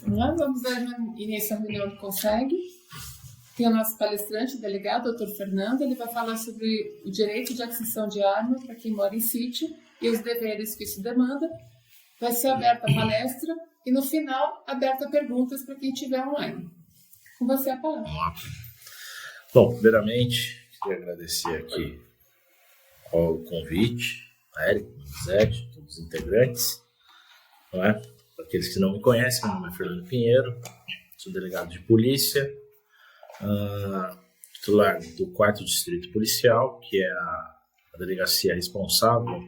Vamos lá, vamos dar início à reunião do CONSEG. Tem o nosso palestrante, o delegado, Dr. Fernando. Ele vai falar sobre o direito de aquisição de arma para quem mora em sítio e os deveres que isso demanda. Vai ser aberta a palestra e, no final, aberta a perguntas para quem estiver online. Com você a palavra. Bom, primeiramente, queria agradecer aqui ao convite, a Érica, a Zé, todos os integrantes. Não é? Para aqueles que não me conhecem, meu nome é Fernando Pinheiro, sou delegado de polícia, titular do 4º Distrito Policial, que é a delegacia responsável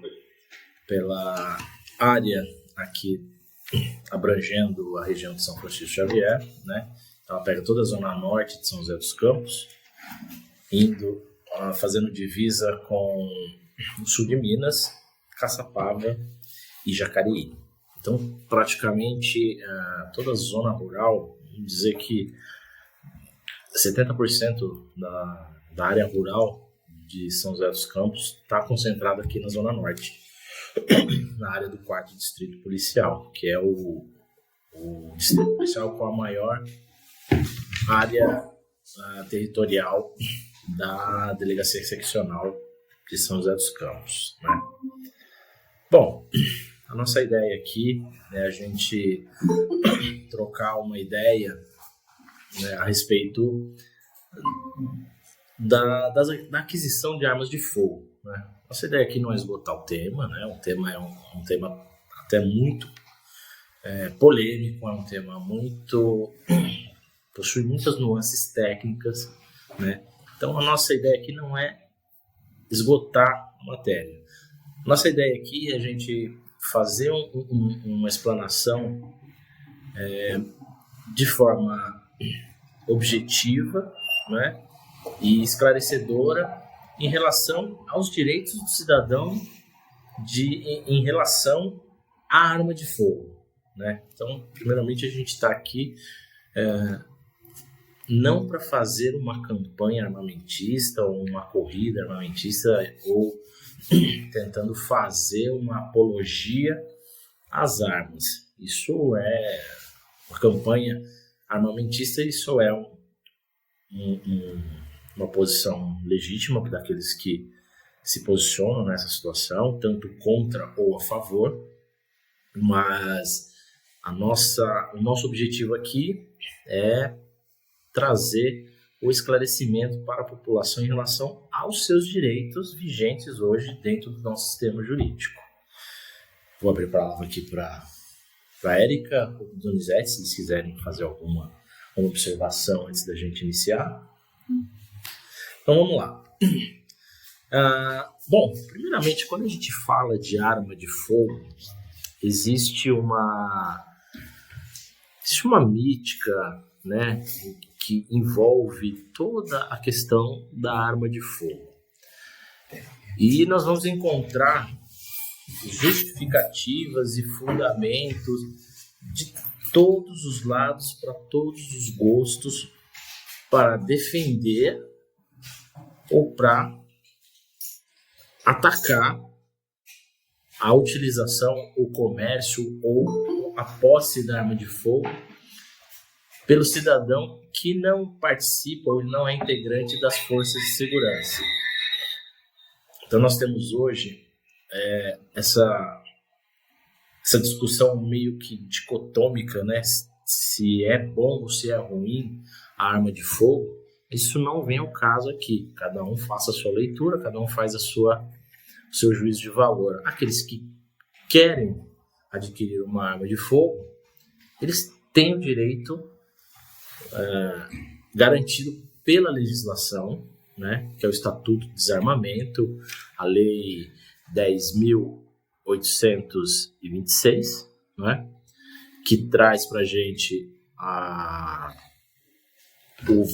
pela área aqui abrangendo a região de São Francisco Xavier, né? Então ela pega toda a zona norte de São José dos Campos, fazendo divisa com o sul de Minas, Caçapava e Jacareí. Então, praticamente toda a zona rural, vamos dizer que 70% da área rural de São José dos Campos está concentrada aqui na Zona Norte, na área do 4º Distrito Policial, que é o distrito policial com a maior área territorial da Delegacia Seccional de São José dos Campos, né? Bom, a nossa ideia aqui é a gente trocar uma ideia, né, a respeito da aquisição de armas de fogo, né? Nossa ideia aqui não é esgotar o tema, né? O tema é um tema até muito polêmico, é um tema possui muitas nuances técnicas, né? Então a nossa ideia aqui não é esgotar a matéria. Nossa ideia aqui é a gente fazer uma explanação de forma objetiva, né, e esclarecedora em relação aos direitos do cidadão em relação à arma de fogo, né? Então, primeiramente, a gente está aqui não para fazer uma campanha armamentista ou uma corrida armamentista ou tentando fazer uma apologia às armas. Isso é uma campanha armamentista, isso é uma posição legítima daqueles que se posicionam nessa situação, tanto contra ou a favor, mas o nosso objetivo aqui é trazer o esclarecimento para a população em relação aos seus direitos vigentes hoje dentro do nosso sistema jurídico. Vou abrir a palavra aqui para a Érica ou para Donizete, se eles quiserem fazer alguma observação antes da gente iniciar. Então vamos lá. Bom, primeiramente, quando a gente fala de arma de fogo, existe uma mítica, né, que envolve toda a questão da arma de fogo. E nós vamos encontrar justificativas e fundamentos de todos os lados, para todos os gostos, para defender ou para atacar a utilização, o comércio ou a posse da arma de fogo pelo cidadão que não participa ou não é integrante das forças de segurança. Então nós temos hoje essa discussão meio que dicotômica, né? Se é bom ou se é ruim a arma de fogo. Isso não vem ao caso aqui. Cada um faça a sua leitura, cada um faz o seu juízo de valor. Aqueles que querem adquirir uma arma de fogo, eles têm o direito garantido pela legislação, né, que é o Estatuto de Desarmamento, a Lei 10.826, né, que traz para a gente o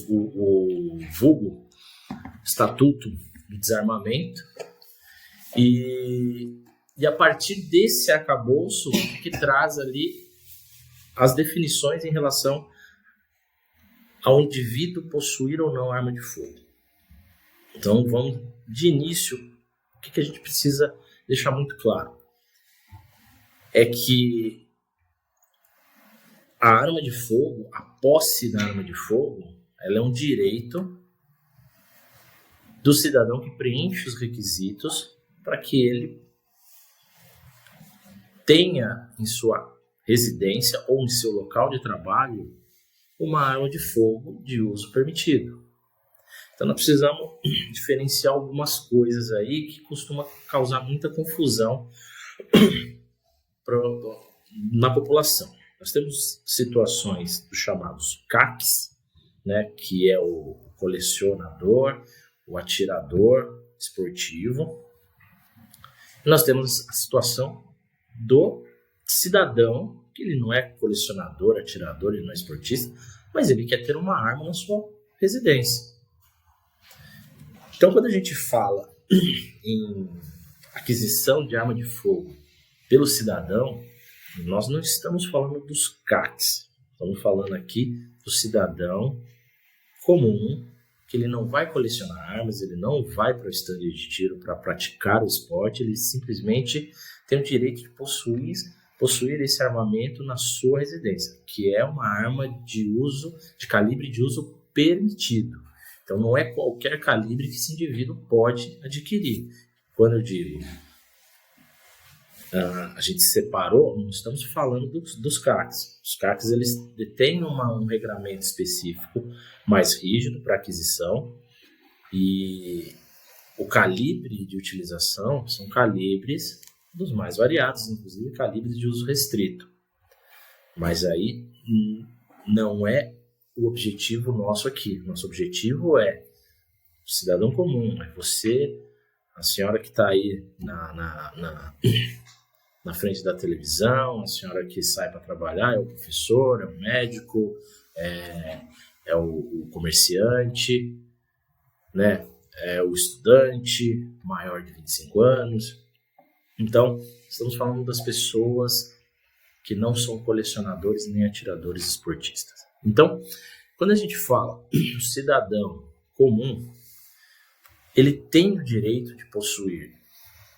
vulgo Estatuto de Desarmamento, e a partir desse arcabouço que traz ali as definições em relação ao indivíduo possuir ou não arma de fogo. Então, vamos de início, o que a gente precisa deixar muito claro é que a arma de fogo, a posse da arma de fogo, ela é um direito do cidadão que preenche os requisitos para que ele tenha em sua residência ou em seu local de trabalho uma arma de fogo de uso permitido. Então nós precisamos diferenciar algumas coisas aí que costumam causar muita confusão na população. Nós temos situações dos chamados CACs, né, que é o colecionador, o atirador esportivo. E nós temos a situação do cidadão, que ele não é colecionador, atirador, ele não é esportista, mas ele quer ter uma arma na sua residência. Então, quando a gente fala em aquisição de arma de fogo pelo cidadão, nós não estamos falando dos CACs, estamos falando aqui do cidadão comum, que ele não vai colecionar armas, ele não vai para o stand de tiro para praticar o esporte, ele simplesmente tem o direito de possuir esse armamento na sua residência, que é uma arma de uso, de calibre de uso permitido. Então não é qualquer calibre que esse indivíduo pode adquirir. Quando eu digo a gente separou, não estamos falando dos CACs. Os CACs eles detêm um regramento específico mais rígido para aquisição, e o calibre de utilização são calibres dos mais variados, inclusive calibres de uso restrito. Mas aí não é o objetivo nosso aqui. Nosso objetivo é o cidadão comum, é você, a senhora que está aí na frente da televisão, a senhora que sai para trabalhar, é o professor, é o médico, é o comerciante, né? É o estudante maior de 25 anos. Então, estamos falando das pessoas que não são colecionadores nem atiradores esportistas. Então, quando a gente fala do cidadão comum, ele tem o direito de possuir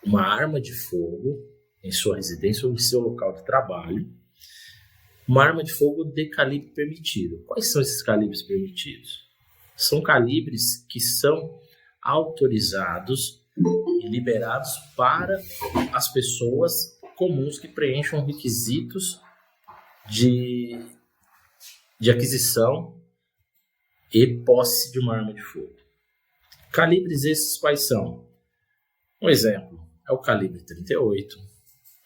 uma arma de fogo em sua residência ou em seu local de trabalho, uma arma de fogo de calibre permitido. Quais são esses calibres permitidos? São calibres que são autorizados e liberados para as pessoas comuns que preencham requisitos de aquisição e posse de uma arma de fogo. Calibres esses quais são? Um exemplo é o calibre 38,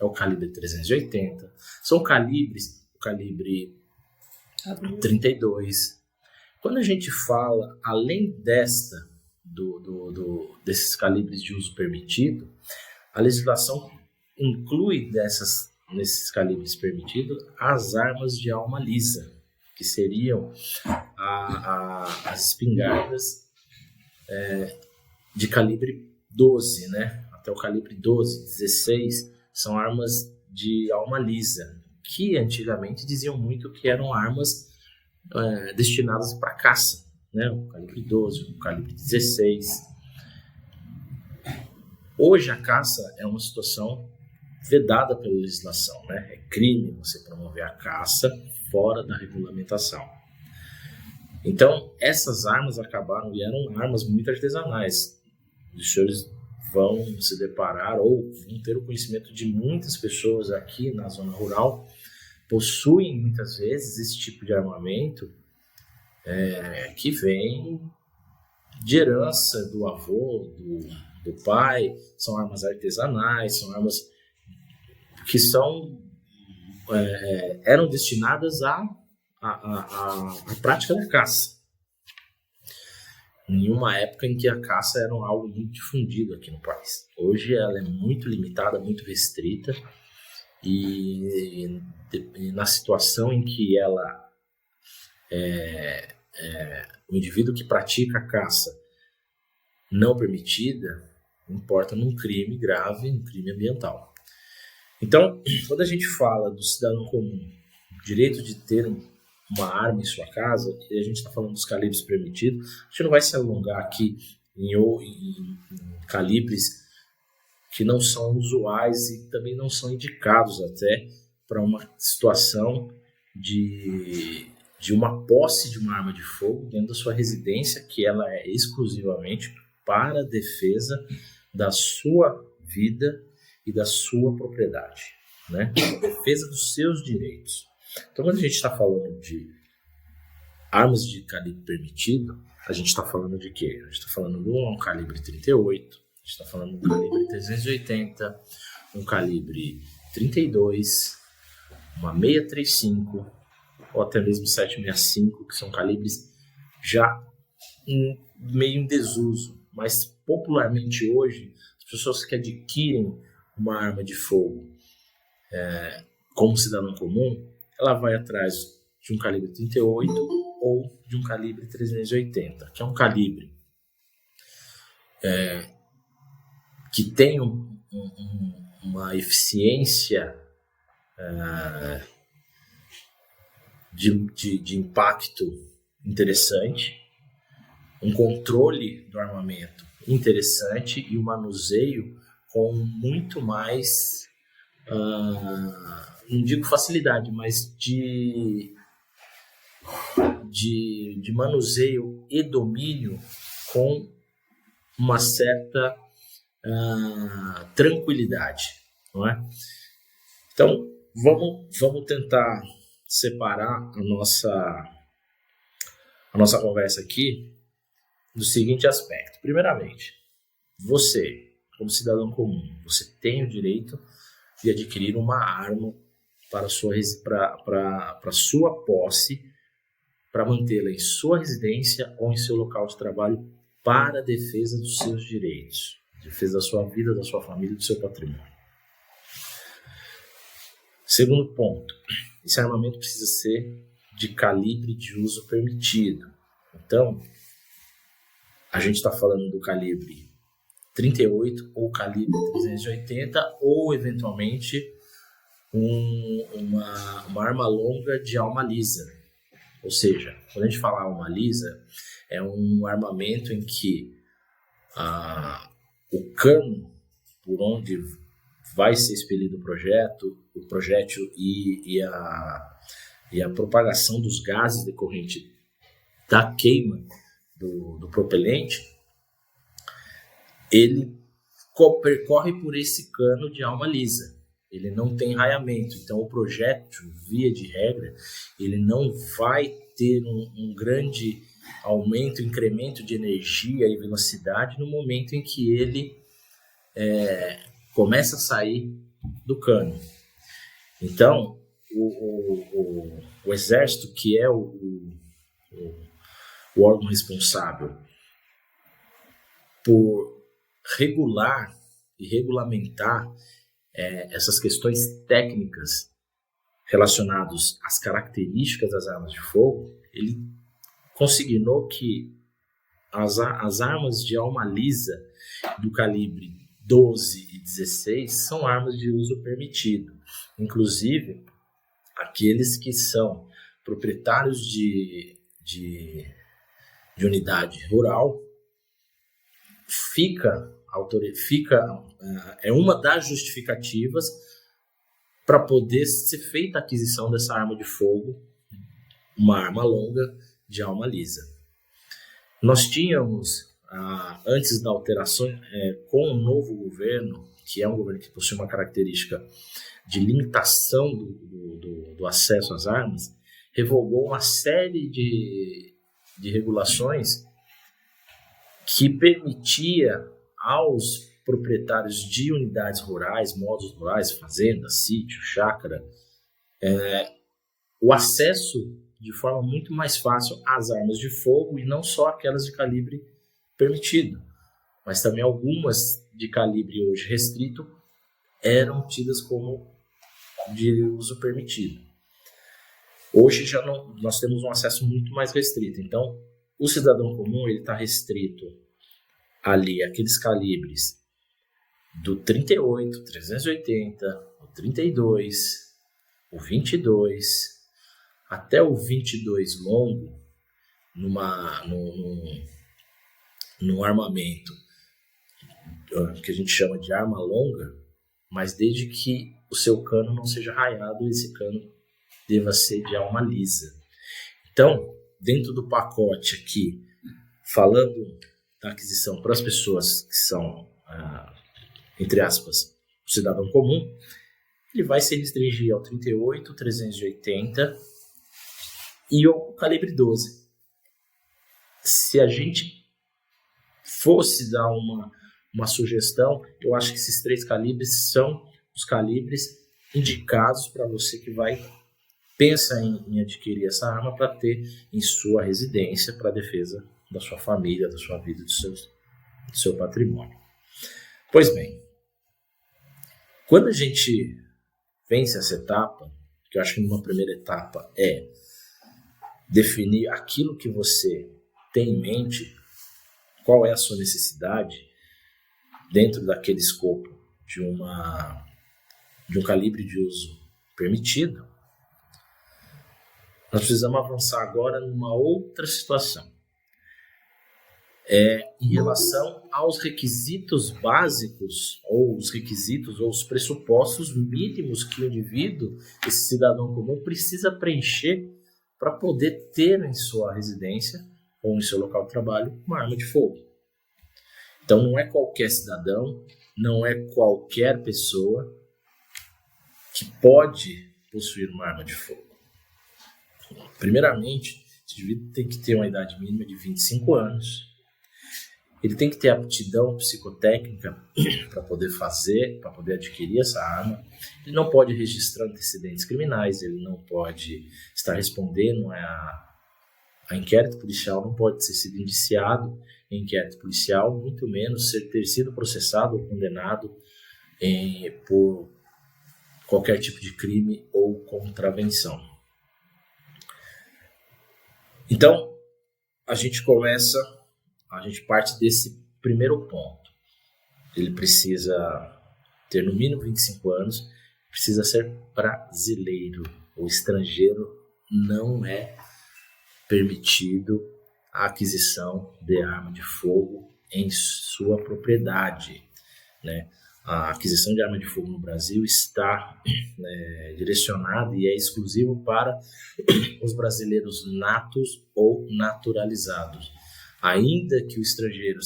é o calibre 380, são calibres, o calibre 32. Quando a gente fala, além desses calibres de uso permitido, a legislação inclui nesses calibres permitidos as armas de alma lisa, que seriam as espingardas de calibre 12, né? Até o calibre 12, 16, são armas de alma lisa, que antigamente diziam muito que eram armas destinadas para caça, né? O calibre 12, o calibre 16. Hoje a caça é uma situação vedada pela legislação, né? É crime você promover a caça fora da regulamentação. Então, essas armas acabaram e eram armas muito artesanais. Os senhores vão se deparar ou vão ter o conhecimento de muitas pessoas aqui na zona rural possuem muitas vezes esse tipo de armamento que vem de herança do avô, do pai. São armas artesanais, são armas que eram destinadas à prática da caça. Em uma época em que a caça era algo muito difundido aqui no país. Hoje ela é muito limitada, muito restrita, e na situação em que o indivíduo que pratica a caça não permitida importa num crime grave, um crime ambiental. Então, quando a gente fala do cidadão comum, o direito de ter uma arma em sua casa, e a gente está falando dos calibres permitidos, a gente não vai se alongar aqui em calibres que não são usuais e também não são indicados até para uma situação de uma posse de uma arma de fogo dentro da sua residência, que ela é exclusivamente para a defesa da sua vida e da sua propriedade, né? Defesa dos seus direitos. Então, quando a gente está falando de armas de calibre permitido, a gente está falando de quê? A gente está falando de um calibre 38, a gente está falando de um calibre 380, um calibre 32, uma 635 ou até mesmo 765, que são calibres já meio em desuso, mas popularmente hoje as pessoas que adquirem uma arma de fogo como cidadão comum, ela vai atrás de um calibre 38 ou de um calibre 380, que é um calibre que tem uma eficiência de impacto interessante, um controle do armamento interessante e um manuseio com muito mais, não digo facilidade, mas de manuseio e domínio com uma certa tranquilidade, não é? Então, vamos tentar separar a nossa conversa aqui do seguinte aspecto. Primeiramente, você, como cidadão comum, você tem o direito de adquirir uma arma para sua posse, para mantê-la em sua residência ou em seu local de trabalho para a defesa dos seus direitos, defesa da sua vida, da sua família e do seu patrimônio. Segundo ponto, esse armamento precisa ser de calibre de uso permitido. Então, a gente está falando do calibre 38 ou calibre 380 ou, eventualmente, uma arma longa de alma lisa. Ou seja, quando a gente fala alma lisa, é um armamento em que o cano por onde vai ser expelido o projétil e a propagação dos gases decorrente da queima do propelente, ele percorre por esse cano de alma lisa. Ele não tem raiamento, então o projétil, via de regra, ele não vai ter um grande aumento, incremento de energia e velocidade no momento em que ele começa a sair do cano. Então, o Exército, que é o órgão responsável por regular e regulamentar essas questões técnicas relacionadas às características das armas de fogo, ele consignou que as armas de alma lisa do calibre 12 e 16 são armas de uso permitido. Inclusive, aqueles que são proprietários de unidade rural, é uma das justificativas para poder ser feita a aquisição dessa arma de fogo, uma arma longa de alma lisa. Nós tínhamos, antes da alteração, com o novo governo, que é um governo que possui uma característica de limitação do acesso às armas, revogou uma série de regulações que permitia aos proprietários de unidades rurais, modos rurais, fazendas, sítio, chácara, o acesso de forma muito mais fácil às armas de fogo, e não só aquelas de calibre permitido, mas também algumas de calibre hoje restrito eram tidas como de uso permitido. Hoje já não, nós temos um acesso muito mais restrito. Então, o cidadão comum está restrito ali àqueles calibres do 38, 380, o 32, o 22, até o 22 longo, num armamento que a gente chama de arma longa, mas desde que o seu cano não seja raiado, esse cano deva ser de alma lisa. Então, dentro do pacote aqui, falando da aquisição para as pessoas que são, entre aspas, o cidadão comum, ele vai se restringir ao 38, 380 e o calibre 12. Se a gente fosse dar uma sugestão, eu acho que esses 3 calibres são os calibres indicados para você que pensa em adquirir essa arma para ter em sua residência para a defesa da sua família, da sua vida, do seu patrimônio. Pois bem, quando a gente vence essa etapa, que eu acho que numa primeira etapa é definir aquilo que você tem em mente, qual é a sua necessidade dentro daquele escopo de um calibre de uso permitido, nós precisamos avançar agora numa outra situação. Em relação aos requisitos básicos, ou os requisitos, ou os pressupostos mínimos que o indivíduo, esse cidadão comum, precisa preencher para poder ter em sua residência ou em seu local de trabalho uma arma de fogo. Então não é qualquer cidadão, não é qualquer pessoa que pode possuir uma arma de fogo. Primeiramente, esse indivíduo tem que ter uma idade mínima de 25 anos, ele tem que ter aptidão psicotécnica para poder adquirir essa arma. Ele não pode registrar antecedentes criminais, ele não pode estar respondendo a inquérito policial, não pode ter sido indiciado em inquérito policial, muito menos ter sido processado ou condenado por qualquer tipo de crime ou contravenção. Então, a gente parte desse primeiro ponto. Ele precisa ter no mínimo 25 anos, precisa ser brasileiro. O estrangeiro não é permitido a aquisição de arma de fogo em sua propriedade, né? A aquisição de arma de fogo no Brasil está direcionada e é exclusivo para os brasileiros natos ou naturalizados. Ainda que o estrangeiro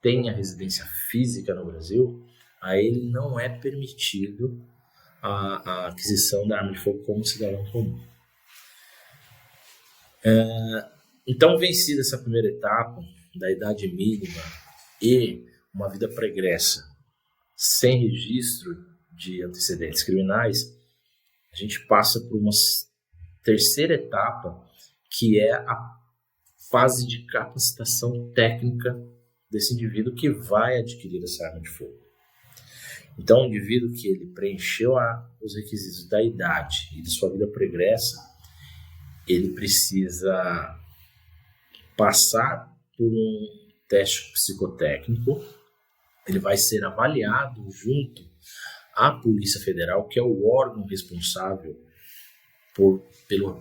tenha residência física no Brasil, a ele não é permitido a aquisição da arma de fogo como cidadão comum. Então, vencida essa primeira etapa da idade mínima e uma vida pregressa sem registro de antecedentes criminais, a gente passa por uma terceira etapa, que é a fase de capacitação técnica desse indivíduo que vai adquirir essa arma de fogo. Então, o indivíduo que ele preencheu os requisitos da idade e de sua vida pregressa, ele precisa passar por um teste psicotécnico, ele vai ser avaliado junto à Polícia Federal, que é o órgão responsável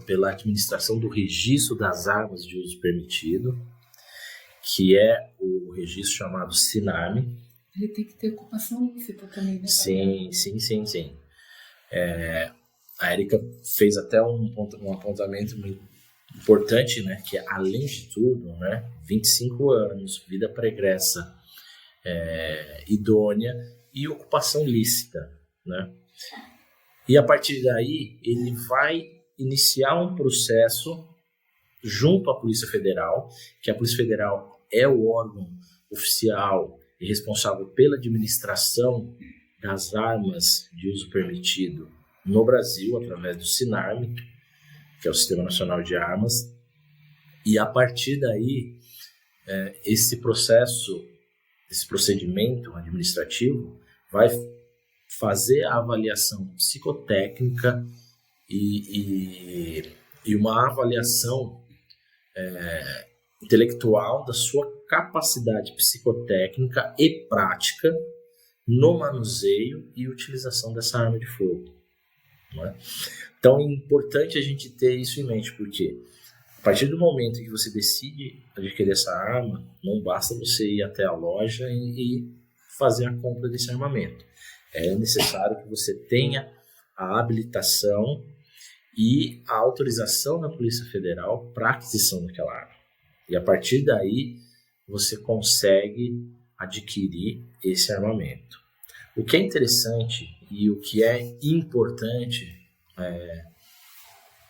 pela administração do registro das armas de uso permitido, que é o registro chamado SINARME. Ele tem que ter ocupação lícita também, né? Sim. A Érica fez até um apontamento muito importante, né? Que além de tudo, né, 25 anos, vida pregressa, idônea e ocupação lícita, né? E a partir daí ele vai iniciar um processo junto à Polícia Federal, que a Polícia Federal é o órgão oficial e responsável pela administração das armas de uso permitido no Brasil, através do SINARME, que é o Sistema Nacional de Armas. E a partir daí, esse procedimento administrativo vai fazer a avaliação psicotécnica e uma avaliação intelectual da sua capacidade psicotécnica e prática no manuseio e utilização dessa arma de fogo, não é? Então é importante a gente ter isso em mente, porque a partir do momento que você decide adquirir essa arma, não basta você ir até a loja e fazer a compra desse armamento. É necessário que você tenha a habilitação e a autorização da Polícia Federal para a aquisição daquela arma. E a partir daí você consegue adquirir esse armamento. O que é interessante e o que é importante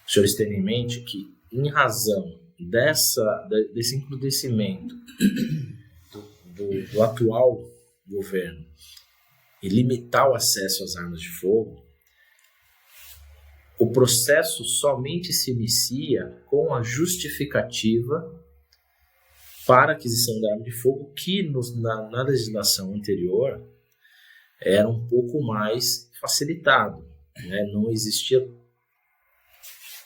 os senhores terem em mente que, em razão desse encrudecimento do atual governo e limitar o acesso às armas de fogo, o processo somente se inicia com a justificativa para a aquisição da arma de fogo, que na legislação anterior era um pouco mais facilitado, né? Não existia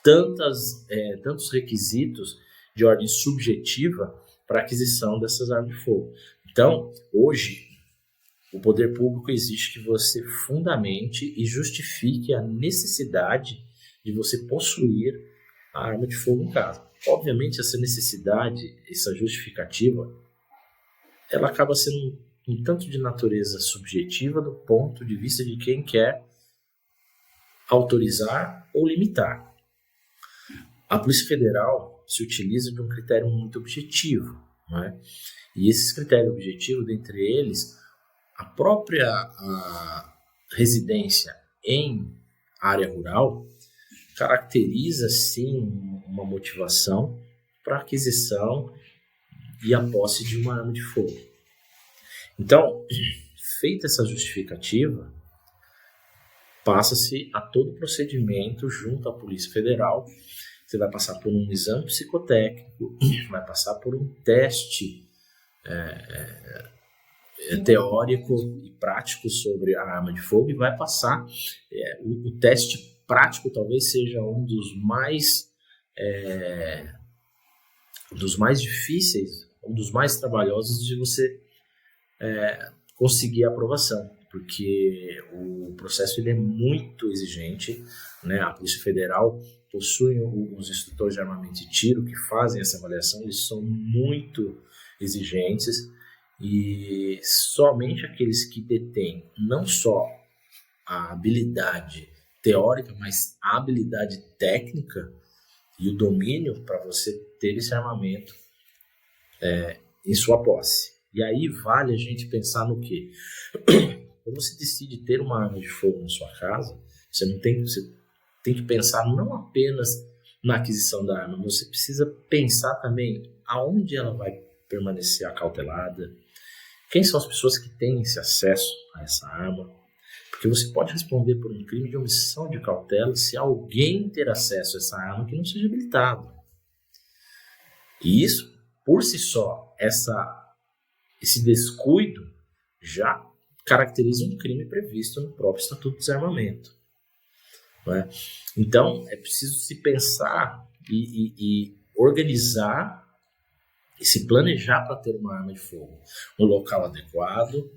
tantos requisitos de ordem subjetiva para a aquisição dessas armas de fogo. Então, hoje, o poder público exige que você fundamente e justifique a necessidade de você possuir a arma de fogo em casa. Obviamente, essa necessidade, essa justificativa, ela acaba sendo um tanto de natureza subjetiva do ponto de vista de quem quer autorizar ou limitar. A Polícia Federal se utiliza de um critério muito objetivo, não é? E esses critérios objetivos, dentre eles, a própria residência em área rural caracteriza, sim, uma motivação para a aquisição e a posse de uma arma de fogo. Então, feita essa justificativa, passa-se a todo o procedimento junto à Polícia Federal. Você vai passar por um exame psicotécnico, vai passar por um teste teórico e prático sobre a arma de fogo e vai passar o teste prático, talvez seja um dos mais difíceis, um dos mais trabalhosos de você conseguir a aprovação, porque o processo ele é muito exigente, né? A Polícia Federal possui os instrutores de armamento e tiro que fazem essa avaliação, eles são muito exigentes e somente aqueles que detêm não só a habilidade teórica, mas a habilidade técnica e o domínio para você ter esse armamento em sua posse. E aí vale a gente pensar no quê? Quando você decide ter uma arma de fogo na sua casa, você tem que pensar não apenas na aquisição da arma, você precisa pensar também aonde ela vai permanecer acautelada, quem são as pessoas que têm esse acesso a essa arma, porque você pode responder por um crime de omissão de cautela se alguém ter acesso a essa arma que não seja habilitado. E isso, por si só, esse descuido já caracteriza um crime previsto no próprio Estatuto do Desarmamento. Não é? Então, é preciso se pensar e organizar e se planejar para ter uma arma de fogo. Um local adequado,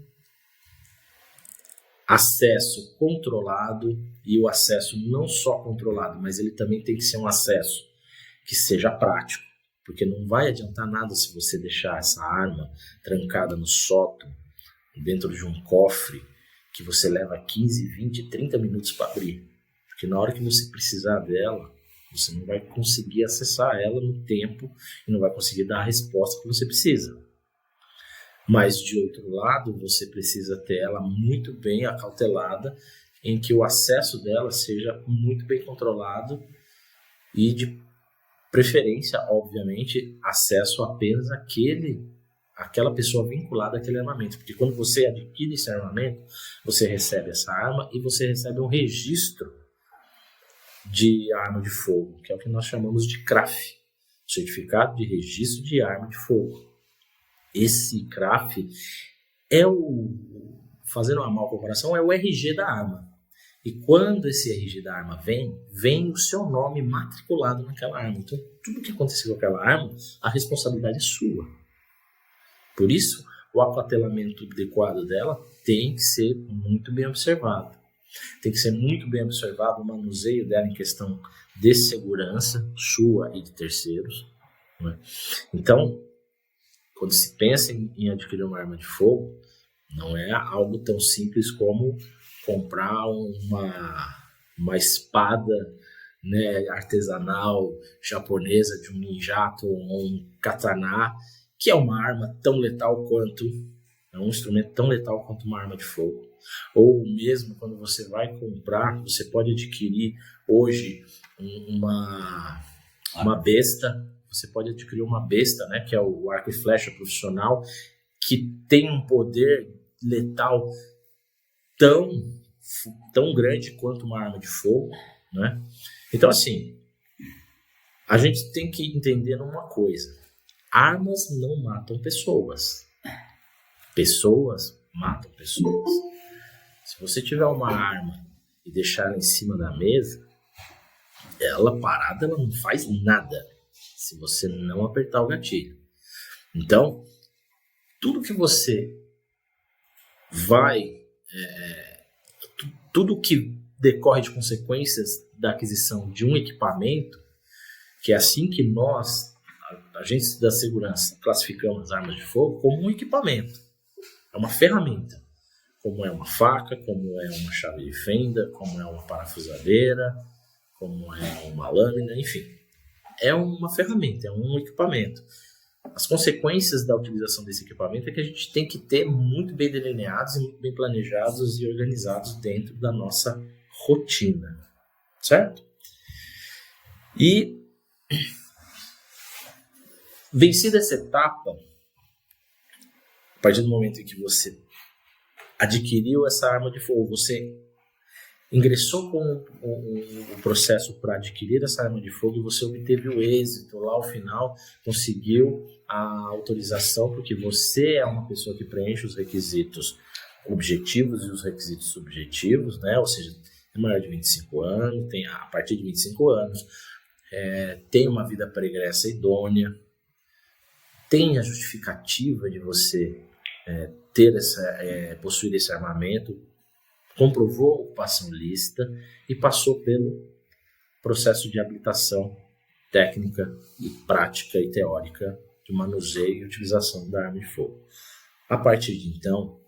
acesso controlado, e o acesso não só controlado, mas ele também tem que ser um acesso que seja prático, porque não vai adiantar nada se você deixar essa arma trancada no sótão, dentro de um cofre, que você leva 15, 20, 30 minutos para abrir. Porque na hora que você precisar dela, você não vai conseguir acessar ela no tempo e não vai conseguir dar a resposta que você precisa. Mas, de outro lado, você precisa ter ela muito bem acautelada, em que o acesso dela seja muito bem controlado e, de preferência, obviamente, acesso apenas àquela pessoa vinculada àquele armamento. Porque quando você adquire esse armamento, você recebe essa arma e você recebe um registro de arma de fogo, que é o que nós chamamos de CRAF, Certificado de Registro de Arma de Fogo. Esse CRAF fazendo uma mal comparação, é o RG da arma. E quando esse RG da arma vem o seu nome matriculado naquela arma. Então, tudo que acontecer com aquela arma, a responsabilidade é sua. Por isso, o acautelamento adequado dela tem que ser muito bem observado. Tem que ser muito bem observado o manuseio dela em questão de segurança sua e de terceiros. Né? Então, quando se pensa em adquirir uma arma de fogo, não é algo tão simples como comprar uma espada né, artesanal japonesa de um ninjato ou um katana, que é uma arma tão letal quanto, é um instrumento tão letal quanto uma arma de fogo. Ou mesmo quando você vai comprar, você pode adquirir hoje uma besta, você pode adquirir uma besta, né, que é o arco e flecha profissional, que tem um poder letal tão grande quanto uma arma de fogo, né? Então, assim, a gente tem que entender uma coisa: armas não matam pessoas. Pessoas matam pessoas. Se você tiver uma arma e deixar ela em cima da mesa, ela parada, ela não faz nada se você não apertar o gatilho. Então, tudo que você tudo que decorre de consequências da aquisição de um equipamento, que é assim que nós, agentes da segurança, classificamos as armas de fogo como um equipamento. É uma ferramenta, como é uma faca, como é uma chave de fenda, como é uma parafusadeira, como é uma lâmina, enfim. É uma ferramenta, é um equipamento. As consequências da utilização desse equipamento é que a gente tem que ter muito bem delineados e muito bem planejados e organizados dentro da nossa rotina, certo? E vencida essa etapa, a partir do momento em que você adquiriu essa arma de fogo, você ingressou com o processo para adquirir essa arma de fogo e você obteve o êxito lá ao final, conseguiu a autorização, porque você é uma pessoa que preenche os requisitos objetivos e os requisitos subjetivos, né? Ou seja, é maior de 25 anos, tem a partir de 25 anos, tem uma vida pregressa idônea, tem a justificativa de você possuir esse armamento, comprovou a ocupação lícita e passou pelo processo de habilitação técnica e prática e teórica de manuseio e utilização da arma de fogo. A partir de então,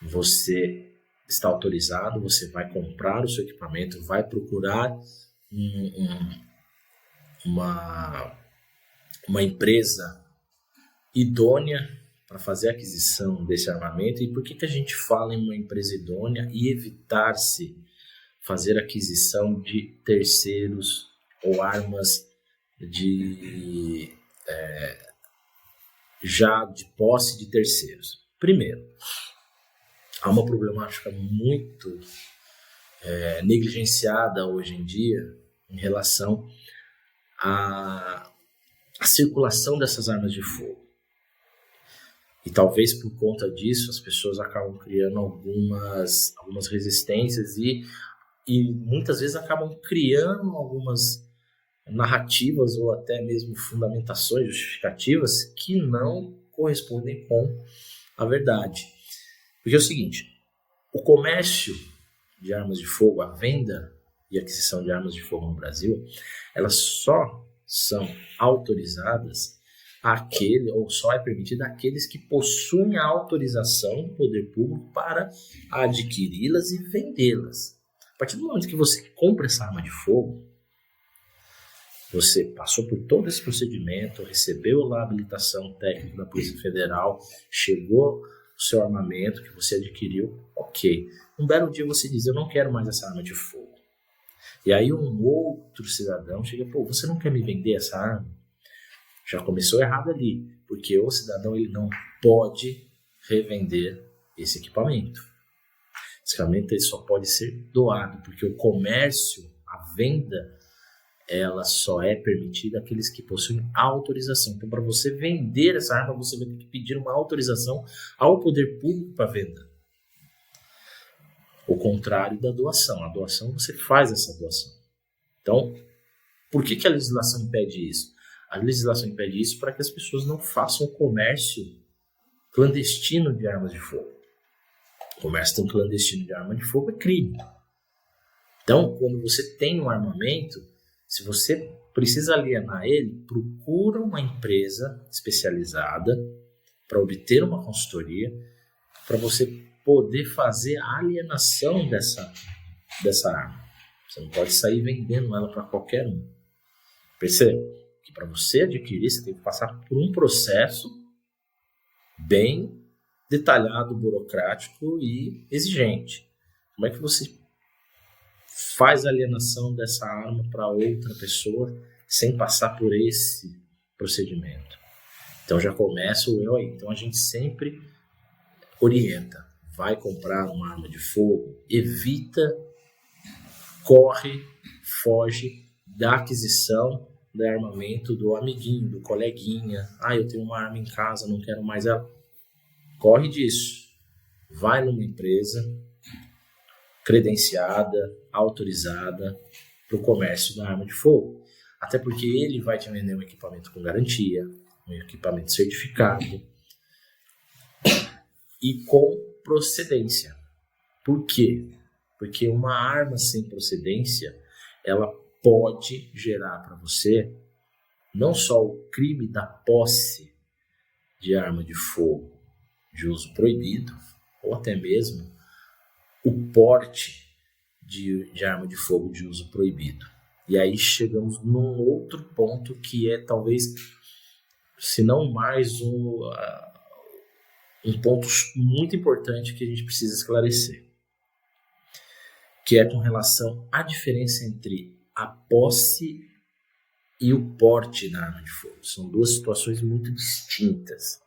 você está autorizado, você vai comprar o seu equipamento, vai procurar uma empresa idônea para fazer a aquisição desse armamento. E por que a gente fala em uma empresa idônea e evitar-se fazer aquisição de terceiros ou armas já de posse de terceiros? Primeiro, há uma problemática muito negligenciada hoje em dia em relação à circulação dessas armas de fogo. E talvez por conta disso as pessoas acabam criando algumas resistências e muitas vezes acabam criando algumas narrativas ou até mesmo fundamentações justificativas que não correspondem com a verdade. Porque é o seguinte: o comércio de armas de fogo, a venda e aquisição de armas de fogo no Brasil, elas só são autorizadas ou só é permitida àqueles que possuem a autorização do poder público para adquiri-las e vendê-las. A partir do momento que você compra essa arma de fogo, você passou por todo esse procedimento, recebeu lá a habilitação técnica da Polícia Federal, chegou o seu armamento que você adquiriu, ok. Um belo dia você diz: eu não quero mais essa arma de fogo. E aí um outro cidadão chega: pô, você não quer me vender essa arma? Já começou errado ali, porque o cidadão ele não pode revender esse equipamento. Esse equipamento ele só pode ser doado, porque o comércio, a venda, ela só é permitida àqueles que possuem autorização. Então, para você vender essa arma, você vai ter que pedir uma autorização ao poder público para venda. O contrário da doação. A doação, você faz essa doação. Então, por que a legislação impede isso? A legislação impede isso para que as pessoas não façam comércio clandestino de armas de fogo. O comércio tão clandestino de arma de fogo é crime. Então, quando você tem um armamento, se você precisa alienar ele, procura uma empresa especializada para obter uma consultoria, para você poder fazer a alienação dessa arma, Você não pode sair vendendo ela para qualquer um. Percebe que para você adquirir, você tem que passar por um processo bem detalhado, burocrático e exigente. Como é que você faz a alienação dessa arma para outra pessoa sem passar por esse procedimento? Então já começa o eu aí. Então a gente sempre orienta. Vai comprar uma arma de fogo, evita, corre, foge da aquisição do armamento do amiguinho, do coleguinha. Eu tenho uma arma em casa, não quero mais ela. Corre disso. Vai numa empresa credenciada, autorizada para o comércio da arma de fogo. Até porque ele vai te vender um equipamento com garantia, um equipamento certificado e com procedência. Por quê? Porque uma arma sem procedência, ela pode gerar para você não só o crime da posse de arma de fogo de uso proibido, ou até mesmo o porte de arma de fogo de uso proibido. E aí chegamos num outro ponto que é talvez, se não mais um ponto muito importante que a gente precisa esclarecer, que é com relação à diferença entre a posse e o porte da arma de fogo. São duas situações muito distintas.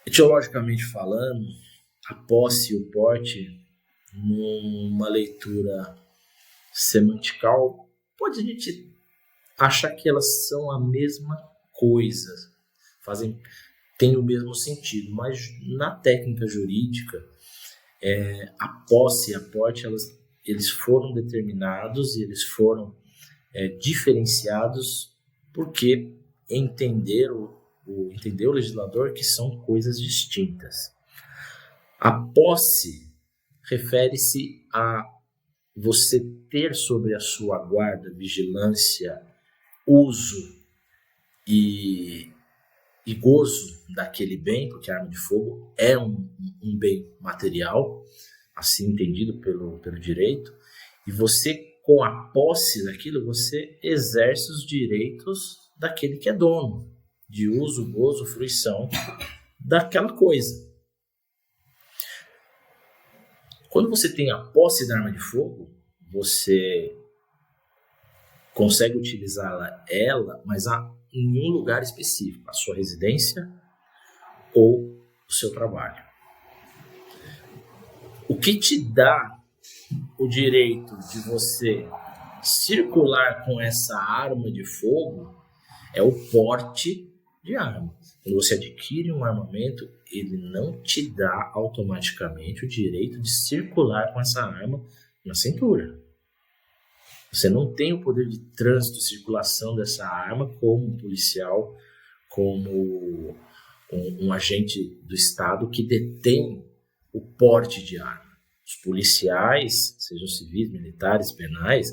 Etiologicamente falando, a posse e o porte, numa leitura semantical, pode a gente achar que elas são a mesma coisa, tem o mesmo sentido, mas na técnica jurídica, a posse e a porte, eles foram determinados e eles foram diferenciados porque entendeu o legislador que são coisas distintas. A posse refere-se a você ter sobre a sua guarda, vigilância, uso e gozo daquele bem, porque a arma de fogo é um bem material, assim entendido pelo direito, e você, com a posse daquilo, você exerce os direitos daquele que é dono, de uso, gozo, fruição daquela coisa. Quando você tem a posse da arma de fogo, você consegue utilizá-la, mas em um lugar específico, a sua residência ou o seu trabalho. O que te dá o direito de você circular com essa arma de fogo é o porte de arma. Quando você adquire um armamento, ele não te dá automaticamente o direito de circular com essa arma na cintura. Você não tem o poder de trânsito e circulação dessa arma como um policial, como um agente do Estado que detém o porte de arma. Os policiais, sejam civis, militares, penais,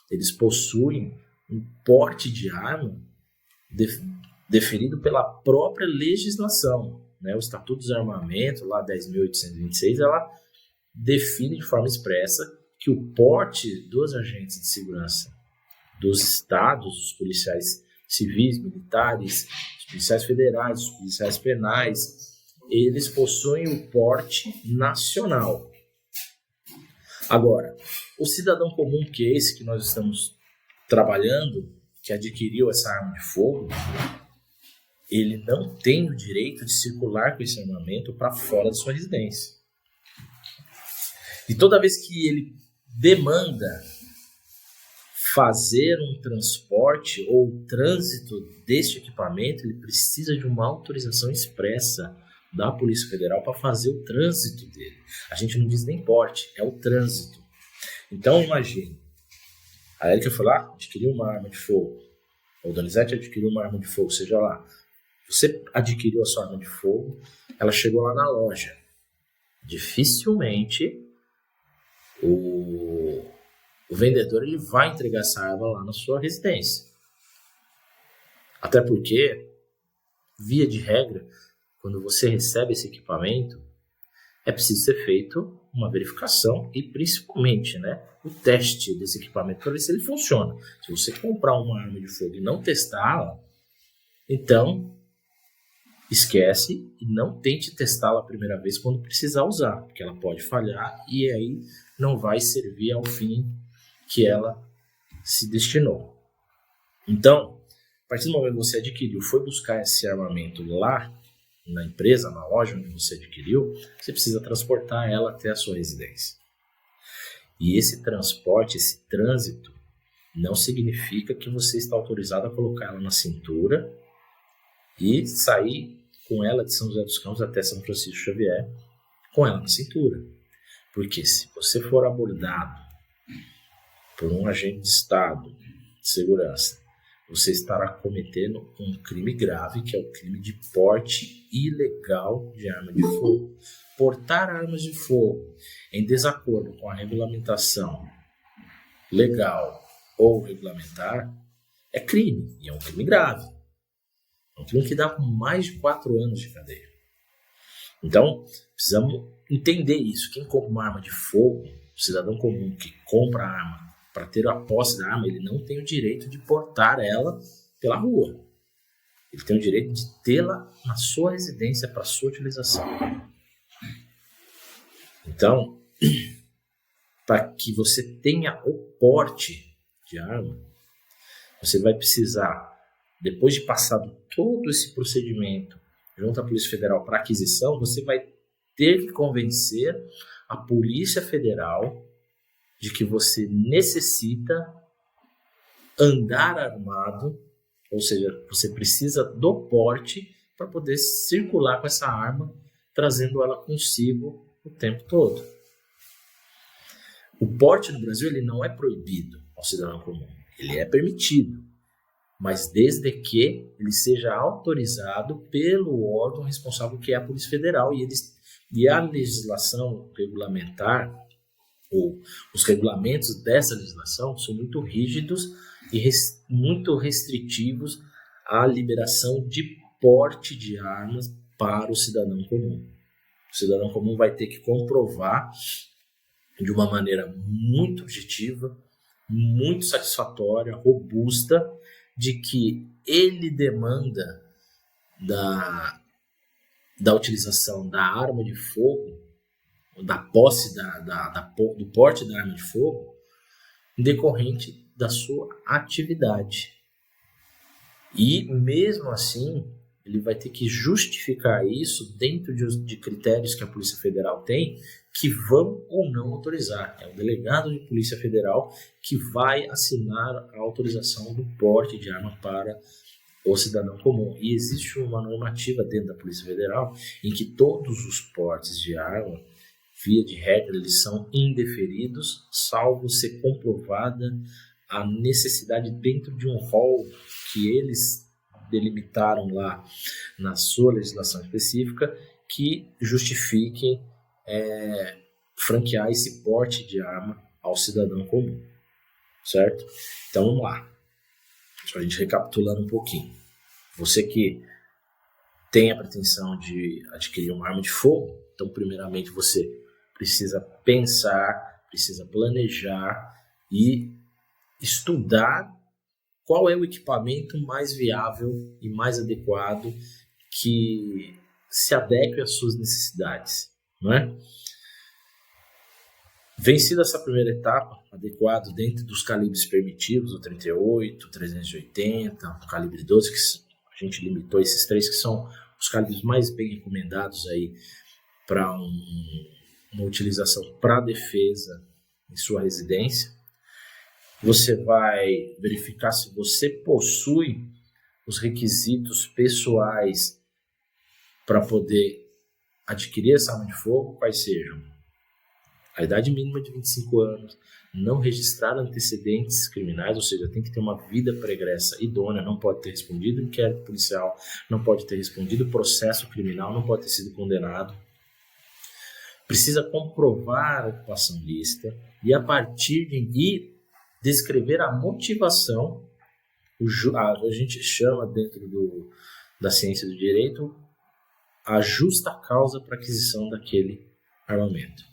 eles possuem um porte de arma definido pela própria legislação. O Estatuto dos Armamentos, lá 10.826, ela define de forma expressa que o porte dos agentes de segurança dos estados, os policiais civis, militares, os policiais federais, os policiais penais, eles possuem o porte nacional. Agora, o cidadão comum, que é esse que nós estamos trabalhando, que adquiriu essa arma de fogo, ele não tem o direito de circular com esse armamento para fora da sua residência. E toda vez que ele demanda fazer um transporte ou trânsito deste equipamento, ele precisa de uma autorização expressa da Polícia Federal para fazer o trânsito dele. A gente não diz nem porte, é o trânsito. Então imagine, a Erika foi lá, adquiriu uma arma de fogo, ou Donizete adquiriu uma arma de fogo, seja lá. Você adquiriu a sua arma de fogo, ela chegou lá na loja. Dificilmente o vendedor ele vai entregar essa arma lá na sua residência. Até porque, via de regra, quando você recebe esse equipamento, é preciso ser feito uma verificação e principalmente, né, o teste desse equipamento para ver se ele funciona. Se você comprar uma arma de fogo e não testá-la, então esquece e não tente testá-la a primeira vez quando precisar usar, porque ela pode falhar e aí não vai servir ao fim que ela se destinou. Então, a partir do momento que você adquiriu, foi buscar esse armamento lá na empresa, na loja onde você adquiriu, você precisa transportar ela até a sua residência. E esse transporte, esse trânsito, não significa que você está autorizado a colocar ela na cintura e sair com ela de São José dos Campos até São Francisco Xavier com ela na cintura. Porque se você for abordado por um agente de Estado de segurança, você estará cometendo um crime grave, que é o crime de porte ilegal de arma de fogo. Portar armas de fogo em desacordo com a regulamentação legal ou regulamentar é crime, e é um crime grave. É um crime que dá mais de 4 anos de cadeia. Então, precisamos entender isso. Quem compra uma arma de fogo, o cidadão comum que compra a arma para ter a posse da arma, ele não tem o direito de portar ela pela rua. Ele tem o direito de tê-la na sua residência para sua utilização. Então, para que você tenha o porte de arma, você vai precisar, depois de passado todo esse procedimento junto à Polícia Federal para aquisição, você vai ter que convencer a Polícia Federal de que você necessita andar armado, ou seja, você precisa do porte para poder circular com essa arma, trazendo ela consigo o tempo todo. O porte no Brasil ele não é proibido ao cidadão comum, ele é permitido, mas desde que ele seja autorizado pelo órgão responsável, que é a Polícia Federal, e a legislação regulamentar, ou os regulamentos dessa legislação são muito rígidos e muito restritivos à liberação de porte de armas para o cidadão comum. O cidadão comum vai ter que comprovar de uma maneira muito objetiva, muito satisfatória, robusta, de que ele demanda da utilização da arma de fogo, da posse do porte da arma de fogo, decorrente da sua atividade. E mesmo assim, ele vai ter que justificar isso dentro de critérios que a Polícia Federal tem, que vão ou não autorizar. É o delegado de Polícia Federal que vai assinar a autorização do porte de arma para o cidadão comum. E existe uma normativa dentro da Polícia Federal em que todos os portes de arma, via de regra, eles são indeferidos, salvo ser comprovada a necessidade dentro de um rol que eles delimitaram lá na sua legislação específica, que justifiquem franquear esse porte de arma ao cidadão comum, certo? Então vamos lá, só a gente recapitulando um pouquinho. Você que tem a pretensão de adquirir uma arma de fogo, então primeiramente você precisa pensar, precisa planejar e estudar qual é o equipamento mais viável e mais adequado que se adeque às suas necessidades, não é? Vencida essa primeira etapa, adequado dentro dos calibres permitidos, o 38, 380, o calibre 12, que a gente limitou esses 3, que são os calibres mais bem recomendados aí para uma utilização para defesa em sua residência. Você vai verificar se você possui os requisitos pessoais para poder adquirir essa arma de fogo, quais sejam a idade mínima de 25 anos, não registrar antecedentes criminais, ou seja, tem que ter uma vida pregressa idônea, não pode ter respondido inquérito policial, não pode ter respondido processo criminal, não pode ter sido condenado. Precisa comprovar a ocupação lícita e, a partir de descrever a motivação, a gente chama dentro da ciência do direito a justa causa para aquisição daquele armamento.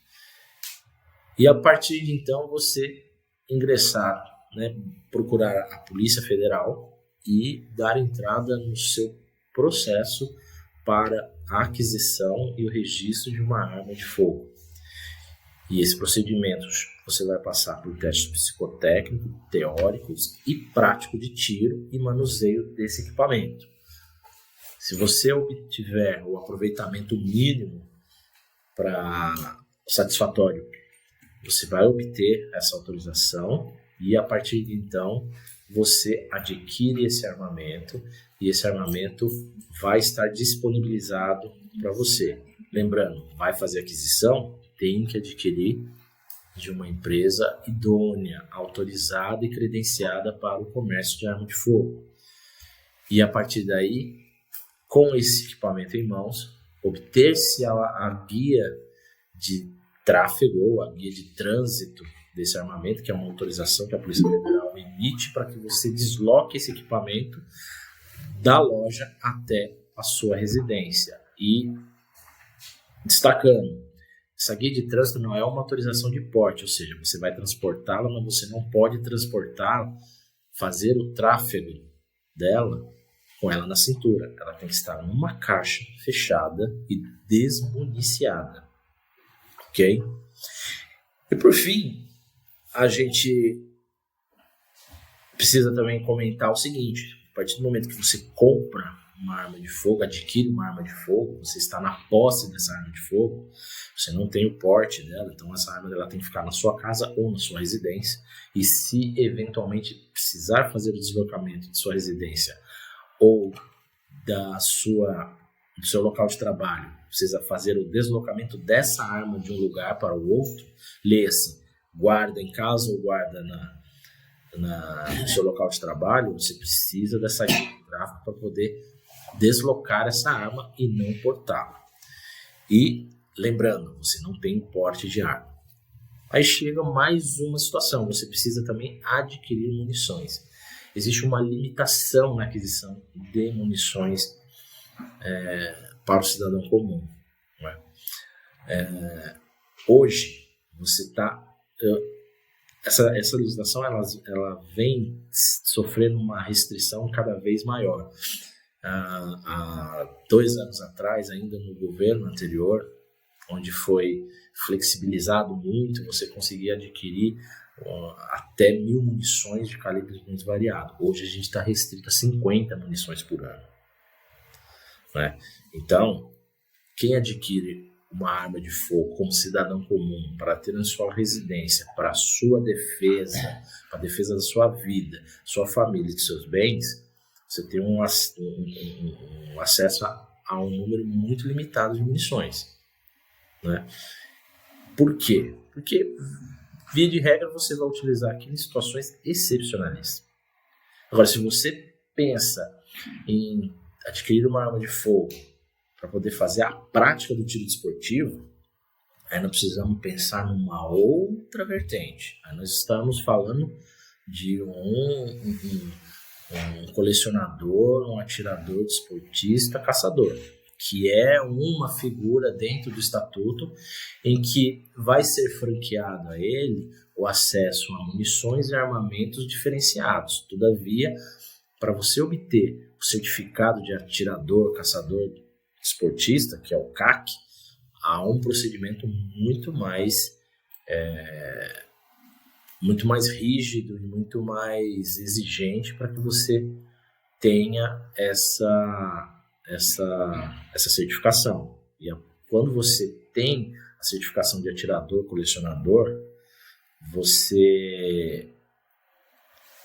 E a partir de então você ingressar, né, procurar a Polícia Federal e dar entrada no seu processo para a aquisição e o registro de uma arma de fogo. E esse procedimento você vai passar por testes psicotécnicos, teóricos e práticos de tiro e manuseio desse equipamento. Se você obtiver o aproveitamento mínimo para satisfatório, você vai obter essa autorização e a partir de então você adquire esse armamento e esse armamento vai estar disponibilizado para você. Lembrando, vai fazer aquisição, tem que adquirir de uma empresa idônea, autorizada e credenciada para o comércio de arma de fogo. E a partir daí, com esse equipamento em mãos, obter-se a guia de tráfego ou a guia de trânsito desse armamento, que é uma autorização que a Polícia Federal emite para que você desloque esse equipamento da loja até a sua residência. E destacando, essa guia de trânsito não é uma autorização de porte, ou seja, você vai transportá-la, mas você não pode transportá-la, fazer o tráfego dela com ela na cintura. Ela tem que estar numa caixa fechada e desmuniciada. Ok? E por fim, a gente precisa também comentar o seguinte: a partir do momento que você compra uma arma de fogo, adquire uma arma de fogo, você está na posse dessa arma de fogo, você não tem o porte dela, então essa arma ela tem que ficar na sua casa ou na sua residência, e se eventualmente precisar fazer o deslocamento de sua residência ou do seu local de trabalho, precisa fazer o deslocamento dessa arma de um lugar para o outro, leia-se, guarda em casa ou guarda no seu local de trabalho, você precisa dessa guia de tráfego para poder deslocar essa arma e não portá-la. E lembrando, você não tem porte de arma. Aí chega mais uma situação, você precisa também adquirir munições. Existe uma limitação na aquisição de munições para o cidadão comum. Não é? Hoje, você está... Essa legislação ela vem sofrendo uma restrição cada vez maior. Há 2 anos atrás, ainda no governo anterior, onde foi flexibilizado muito, você conseguia adquirir até 1.000 munições de calibres muito variados. Hoje a gente está restrito a 50 munições por ano. Né? Então, quem adquire uma arma de fogo como cidadão comum para ter na sua residência, para a sua defesa, para a defesa da sua vida, sua família e de seus bens, você tem um acesso a um número muito limitado de munições. Né? Por quê? Porque, via de regra, você vai utilizar aquilo em situações excepcionalistas. Agora, se você pensa em adquirir uma arma de fogo para poder fazer a prática do tiro desportivo, aí nós precisamos pensar numa outra vertente. Aí nós estamos falando de um colecionador, um atirador desportista, caçador, que é uma figura dentro do estatuto em que vai ser franqueado a ele o acesso a munições e armamentos diferenciados. Todavia, para você obter o certificado de atirador, caçador desportista, que é o CAC, há um procedimento muito mais rígido e muito mais exigente para que você tenha essa certificação. E quando você tem a certificação de atirador, colecionador,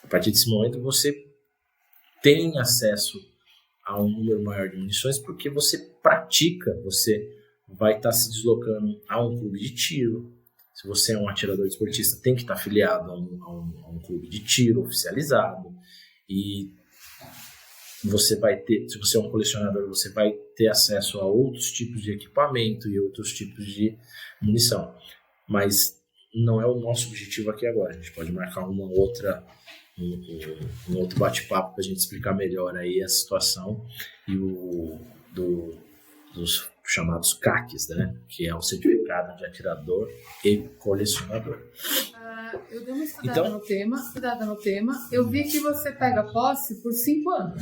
a partir desse momento, você tem acesso a um número maior de munições, porque você pratica, você vai estar se deslocando a um clube de tiro. Se você é um atirador desportista, tem que estar afiliado a um clube de tiro oficializado. E você vai ter, se você é um colecionador, você vai ter acesso a outros tipos de equipamento e outros tipos de munição. Mas não é o nosso objetivo aqui agora. A gente pode marcar um outro bate-papo para a gente explicar melhor aí a situação e dos chamados CACs, né? Que é o certificado virada de atirador e colecionador. Eu dei uma estudada no tema, eu vi que você pega posse por 5 anos.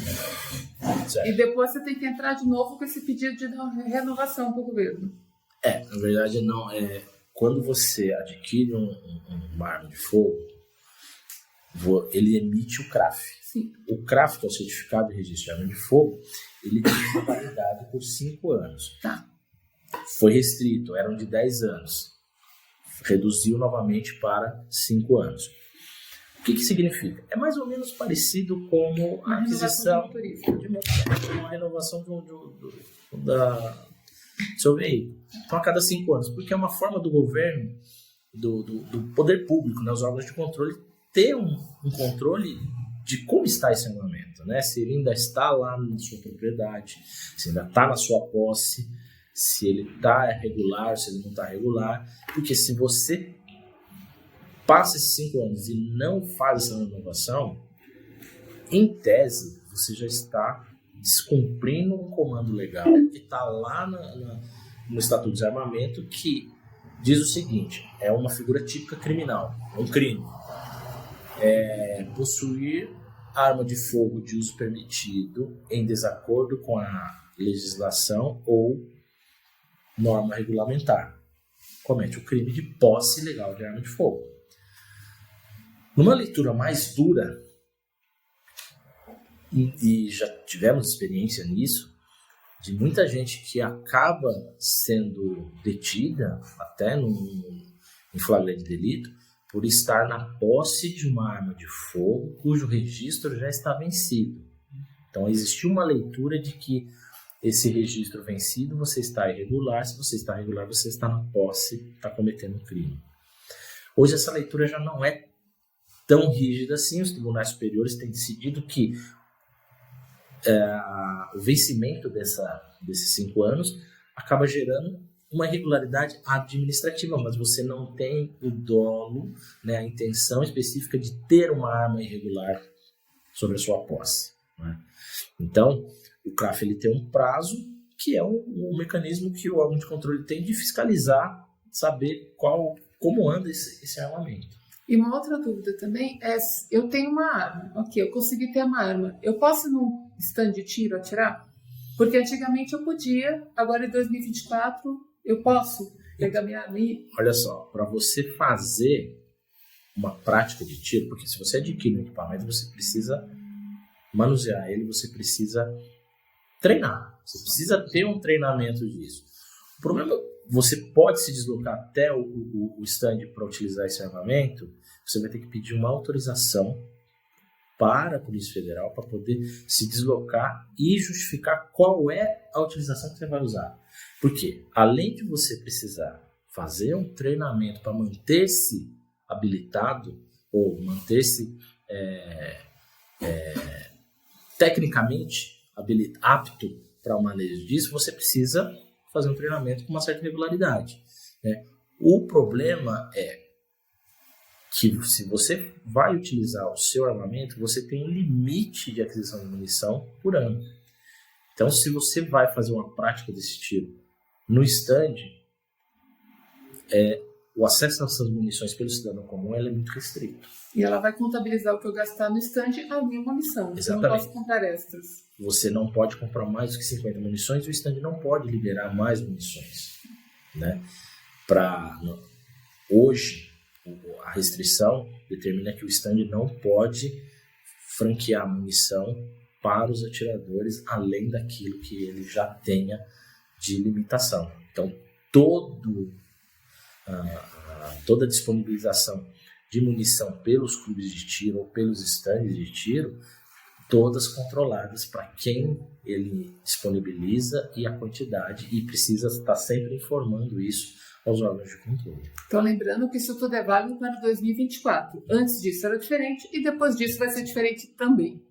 Certo. E depois você tem que entrar de novo com esse pedido de renovação para o governo. Na verdade não. Quando você adquire uma arma de fogo, ele emite o CRAF. Sim. O CRAF, que é o Certificado de Registro de Arma de Fogo, ele tem uma validade por 5 anos. Tá. Foi restrito, eram de 10 anos. Reduziu novamente para 5 anos. O que significa? É mais ou menos parecido com a aquisição de uma renovação do seu veículo. Então, a cada 5 anos. Porque é uma forma do governo, do poder público, né, os órgãos de controle, ter um controle de como está esse armamento. Né? Se ele ainda está lá na sua propriedade, se ainda está na sua posse, se ele está regular, se ele não está regular. Porque se você passa esses 5 anos e não faz essa renovação, em tese, você já está descumprindo um comando legal que está lá no Estatuto de Armamento, que diz o seguinte: é uma figura típica criminal, é um crime. Possuir arma de fogo de uso permitido em desacordo com a legislação ou norma regulamentar. Comete o crime de posse ilegal de arma de fogo. Numa leitura mais dura, e já tivemos experiência nisso, de muita gente que acaba sendo detida, até em flagrante delito, por estar na posse de uma arma de fogo cujo registro já está vencido. Então, existiu uma leitura de que esse registro vencido, você está irregular. Se você está irregular, você está na posse, está cometendo um crime. Hoje, essa leitura já não é tão rígida assim. Os tribunais superiores têm decidido que o vencimento desses 5 anos acaba gerando uma irregularidade administrativa, mas você não tem o dolo, né, a intenção específica de ter uma arma irregular sobre a sua posse. Né? Então, o CRAF ele tem um prazo, que é um mecanismo que o órgão de controle tem de fiscalizar, saber como anda esse armamento. E uma outra dúvida também é: eu tenho uma arma, ok, eu consegui ter uma arma, eu posso ir num stand de tiro atirar? Porque antigamente eu podia, agora em 2024 eu posso pegar minha arma e... Olha só, para você fazer uma prática de tiro, porque se você adquire um equipamento, você precisa manusear ele, você precisa treinar, você precisa ter um treinamento disso. O problema, você pode se deslocar até o stand para utilizar esse armamento, você vai ter que pedir uma autorização para a Polícia Federal para poder se deslocar e justificar qual é a utilização que você vai usar. Porque, além de você precisar fazer um treinamento para manter-se habilitado ou manter-se tecnicamente apto para o manejo disso, você precisa fazer um treinamento com uma certa regularidade. Né? O problema é que se você vai utilizar o seu armamento, você tem um limite de aquisição de munição por ano. Então, se você vai fazer uma prática desse tiro no stand, o acesso a essas munições pelo cidadão comum é muito restrito. E ela vai contabilizar o que eu gastar no stand a minha munição. Exatamente. Eu não posso comprar extras. Você não pode comprar mais do que 50 munições e o stand não pode liberar mais munições. Né? Hoje, a restrição determina que o stand não pode franquear munição para os atiradores além daquilo que ele já tenha de limitação. Então, toda a disponibilização de munição pelos clubes de tiro ou pelos stands de tiro, todas controladas para quem ele disponibiliza e a quantidade, e precisa estar sempre informando isso aos órgãos de controle. Então, lembrando que isso tudo é válido para 2024. Antes disso era diferente e depois disso vai ser diferente também.